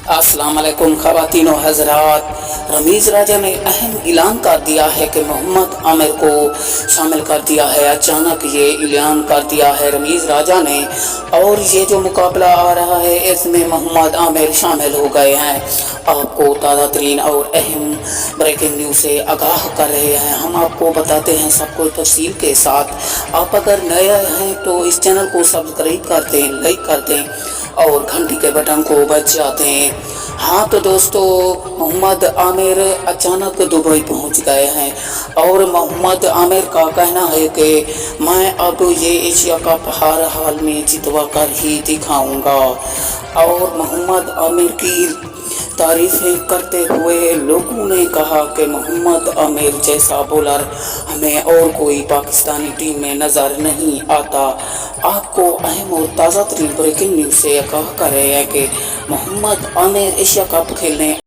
अस्सलाम वालेकुम ख़वातीन व हज़रात। रमीज़ राजा ने अहम ऐलान कर दिया है कि मोहम्मद आमिर को शामिल कर दिया है। अचानक ये ऐलान कर दिया है रमीज़ राजा ने, और ये जो मुकाबला आ रहा है इसमें मोहम्मद आमिर शामिल हो गए हैं। आपको ताज़ा तरीन और अहम ब्रेकिंग न्यूज़ से आगाह कर रहे हैं। हम आपको बताते हैं सब कुछ तफसील के साथ। आप अगर नए हैं तो इस चैनल को सब्सक्राइब कर दें, लाइक कर दें और घंटी के बटन को बजा दें। हाँ तो दोस्तों, मोहम्मद आमिर अचानक दुबई पहुंच गए हैं और मोहम्मद आमिर का कहना है कि मैं अब ये एशिया कप हर हाल में जितवा कर ही दिखाऊंगा। और मोहम्मद आमिर की तारीफ़ें करते हुए लोगों ने कहा कि मोहम्मद आमिर जैसा बॉलर हमें और कोई पाकिस्तानी टीम में नज़र नहीं आता। आपको अहम और ताज़ा तरीन ब्रेकिंग न्यूज़ से आगाह कर रहे हैं कि मोहम्मद आमिर एशिया कप खेलने